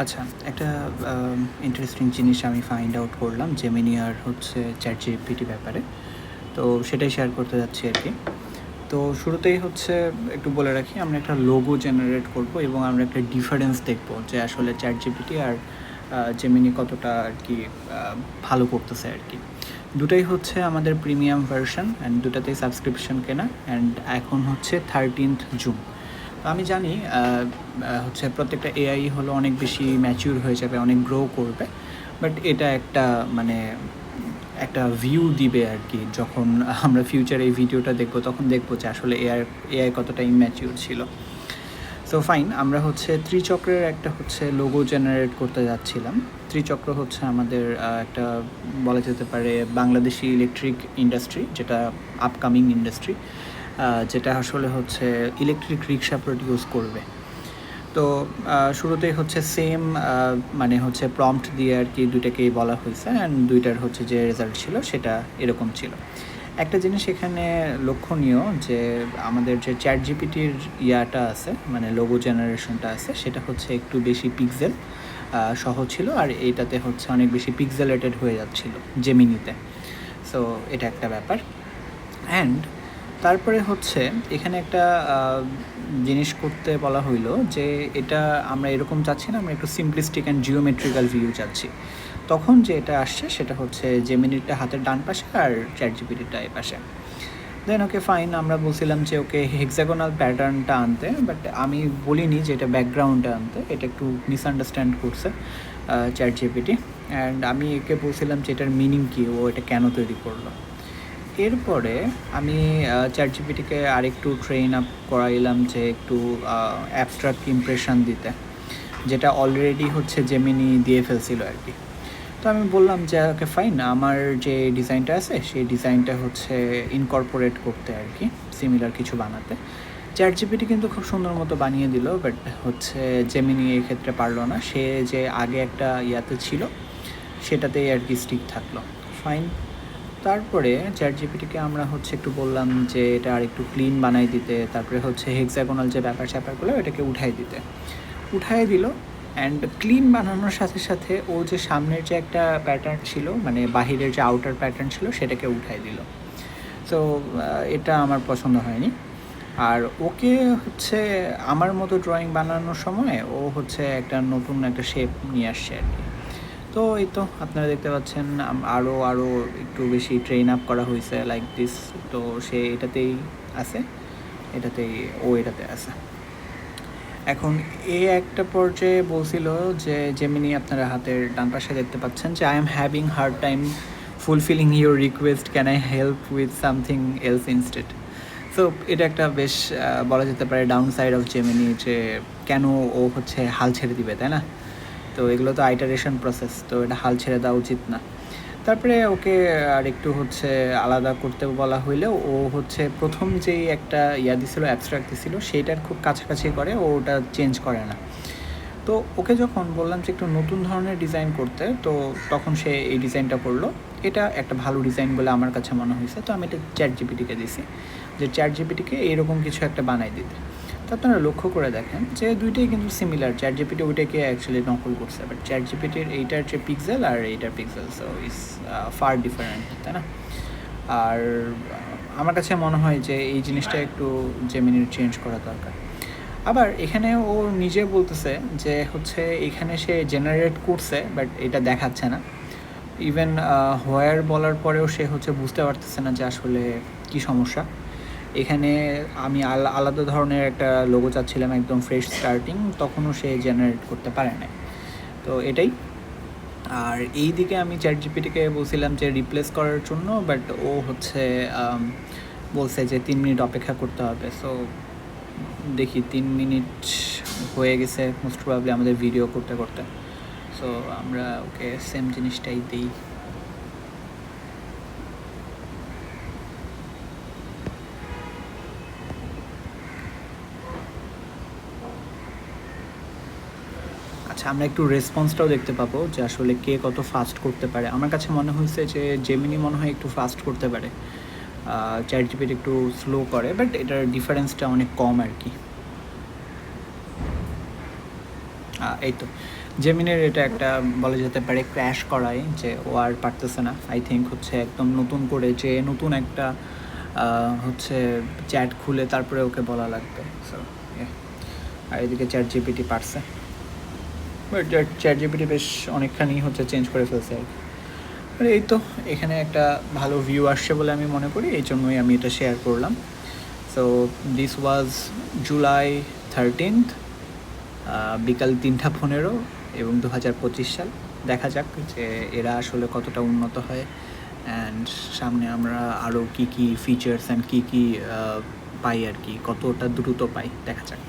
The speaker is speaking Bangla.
আচ্ছা, একটা ইন্টারেস্টিং জিনিস আমি ফাইন্ড আউট করলাম জেমিনি আর হচ্ছে ChatGPT ব্যাপারে। তো সেটাই শেয়ার করতে যাচ্ছি আরকি। তো শুরুতেই হচ্ছে একটু বলে রাখি, আমরা একটা লোগো জেনারেট করব এবং আমরা একটা ডিফারেন্স দেখব যে আসলে ChatGPT আর জেমিনি কতটা আরকি ভালো করতেছে আরকি। দুটাই হচ্ছে আমাদের প্রিমিয়াম ভার্সন অ্যান্ড দুটাতেই সাবস্ক্রিপশন কেনা অ্যান্ড এখন হচ্ছে 13th জুন। তো আমি জানি হচ্ছে প্রত্যেকটা এআই হলো অনেক বেশি ম্যাচিউর হয়ে যাবে, অনেক গ্রো করবে। বাট এটা একটা মানে একটা ভিউ দিবে আর কি। যখন আমরা ফিউচারে এই ভিডিওটা দেখবো তখন দেখবো যে আসলে এআই কতটা ইম্যাচিউর ছিল। সো ফাইন, আমরা হচ্ছে ত্রিচক্রের একটা হচ্ছে লোগো জেনারেট করতে যাচ্ছিলাম। ত্রিচক্র হচ্ছে আমাদের একটা বলা যেতে পারে বাংলাদেশি ইলেকট্রিক ইন্ডাস্ট্রি, যেটা আপকামিং ইন্ডাস্ট্রি, যেটা আসলে হচ্ছে ইলেকট্রিক রিক্সা প্রডিউস করবে। তো শুরুতেই হচ্ছে সেম মানে হচ্ছে প্রম্পট দিয়ে আর কি দুইটাকেই বলা হয়েছে অ্যান্ড দুইটার হচ্ছে যে রেজাল্ট ছিল সেটা এরকম ছিল। একটা জিনিস এখানে লক্ষণীয় যে আমাদের যে ChatGPT-র ইয়াটা আছে, মানে লোগো জেনারেশনটা আছে, সেটা হচ্ছে একটু বেশি পিক্সেল সহ ছিল আর এইটাতে হচ্ছে অনেক বেশি পিক্সেলেটেড হয়ে যাচ্ছিল জেমিনিতে। সো এটা একটা ব্যাপার। অ্যান্ড তারপরে হচ্ছে এখানে একটা জিনিস করতে বলা হইলো যে এটা আমরা এরকম চাচ্ছি না, আমরা একটু সিম্পলিস্টিক অ্যান্ড জিওমেট্রিক্যাল ভিউ চাচ্ছি। তখন যে এটা আসছে সেটা হচ্ছে জেমিনিটা হাতের ডান পাশে আর ChatGPT-টা এই পাশে। দেন ওকে ফাইন, আমরা বলছিলাম যে ওকে হেক্সাগোনাল প্যাটার্নটা আনতে, বাট আমি বলিনি যে এটা ব্যাকগ্রাউন্ডটা আনতে, এটা একটু মিসআন্ডারস্ট্যান্ড করছে ChatGPT। অ্যান্ড আমি একে বলছিলাম যে এটার মিনিং কী, ও এটা কেন তৈরি করলো। এরপরে আমি ChatGPT-কে আরেকটু ট্রেন আপ করাইলাম যে একটু অ্যাবস্ট্রাক্ট ইমপ্রেশন দিতে, যেটা অলরেডি হচ্ছে জেমিনি দিয়ে ফেলছিল আর কি। তো আমি বললাম যে ওকে ফাইন, আমার যে ডিজাইনটা আছে সেই ডিজাইনটা হচ্ছে ইনকর্পোরেট করতে আর কি, সিমিলার কিছু বানাতে। ChatGPT কিন্তু খুব সুন্দর মতো বানিয়ে দিল, বাট হচ্ছে জেমিনি এই ক্ষেত্রে পারলো না। সে যে আগে একটা ইয়াতে ছিল সেটাতেই আর কি স্টিক থাকলো। ফাইন, তারপরে ChatGPT-কে আমরা হচ্ছে একটু বললাম যে এটা আর একটু ক্লিন বানাই দিতে, তারপরে হচ্ছে হেক্সাগোনাল যে ব্যাপারগুলো এটাকে উঠাই দিতে। উঠাই দিল অ্যান্ড ক্লিন বানানোর সাথে সাথে ও যে সামনের যে একটা প্যাটার্ন ছিল, মানে বাহিরের যে আউটার প্যাটার্ন ছিল সেটাকে উঠাই দিল। সো এটা আমার পছন্দ হয়নি। আর ওকে হচ্ছে আমার মতো ড্রয়িং বানানোর সময় ও হচ্ছে একটা নতুন একটা শেপ নিয়ে আসছে আর কি। তো এই তো আপনারা দেখতে পাচ্ছেন আরও একটু বেশি ট্রেন আপ করা হয়েছে লাইক দিস। তো সে এটাতেই আছে, এটাতে আছে। এখন একটা পর্যায়ে বলছিল যে জেমিনি, আপনারা হাতের ডান পাশে দেখতে পাচ্ছেন যে I am having hard time fulfilling your request, can I help with something else instead. So এটা একটা বেশ বলা যেতে পারে ডাউন সাইড অফ জেমিনি, যে কেন ও হচ্ছে হাল ছেড়ে দিবে, তাই না? তো এগুলো তো আইটারেশন প্রসেস, তো এটা হাল ছেড়ে দেওয়া উচিত না। তারপরে ওকে আর একটু হচ্ছে আলাদা করতে বলা হইলেও ও হচ্ছে প্রথম যেই একটা দিছিল, অ্যাবস্ট্রাক্ট দিছিল, সেইটার খুব কাছাকাছি করে, ও ওটা চেঞ্জ করে না। তো ওকে যখন বললাম যে একটু নতুন ধরনের ডিজাইন করতে, তো তখন সে এই ডিজাইনটা করলো। এটা একটা ভালো ডিজাইন বলে আমার কাছে মনে হয়েছে। তো আমি এটা ChatGPT-কে দিছি যে ChatGPT-কে এইরকম কিছু একটা বানাই দিতে। তো আপনারা লক্ষ্য করে দেখেন যে দুইটাই কিন্তু সিমিলার। ChatGPT ওইটাকে অ্যাকচুয়ালি নকল করছে, বাট ChatGPT-র এইটার যে পিক্সেল আর এইটার pixel, so is far different, তাই না? আর আমার কাছে মনে হয় যে এই জিনিসটা একটু জেমিনির চেঞ্জ করা দরকার। আবার এখানে ও নিজে বলতেছে যে হচ্ছে এখানে সে জেনারেট করছে, বাট এটা দেখাচ্ছে না। ইভেন হোয়ার বলার পরেও সে হচ্ছে বুঝতে পারতেছে না যে আসলে কী সমস্যা। এখানে আমি আলাদা ধরনের একটা লোগো চাচ্ছিলাম, একদম ফ্রেশ স্টার্টিং, তখনও সে জেনারেট করতে পারে না। তো এটাই। আর এই দিকে আমি ChatGPT-কে বলছিলাম যে রিপ্লেস করার জন্য, বাট ও হচ্ছে বলছে যে 3 মিনিট অপেক্ষা করতে হবে। সো দেখি 3 মিনিট হয়ে গেছে মোস্ট প্রবাবলি আমাদের ভিডিও করতে করতে। সো আমরা ওকে সেম জিনিসটাই দিই। আচ্ছা, আমরা একটু রেসপন্সটাও দেখতে পাবো যে আসলে কে কত ফাস্ট করতে পারে। আমার কাছে মনে হয়েছে যে জেমিনি মনে হয় একটু ফাস্ট করতে পারে, ChatGPT একটু স্লো করে, বাট এটার ডিফারেন্সটা অনেক কম আর কি। এই তো জেমিনের এটা একটা বলা যেতে পারে ক্র্যাশ করাই, যে ও আর পারতেছে না। আই থিঙ্ক হচ্ছে একদম নতুন করে যে নতুন একটা হচ্ছে চ্যাট খুলে তারপরে ওকে বলা লাগবে। সো আর এদিকে চ্যাট জিপিটি পারছে, বাট চ্যাট জিপিটি বেশ অনেকখানি হচ্ছে চেঞ্জ করে ফেলছে আর কি। আর এই তো এখানে একটা ভালো ভিউ আসছে বলে আমি মনে করি, এই জন্যই আমি এটা শেয়ার করলাম। So this was July 13th, বিকাল 3:15 এবং 2025 সাল। দেখা যাক যে এরা আসলে কতটা উন্নত হয়, অ্যান্ড সামনে আমরা আরও কী কী ফিচার্স অ্যান্ড কী কী পাই আর কি, কতটা দ্রুত পাই দেখা যাক।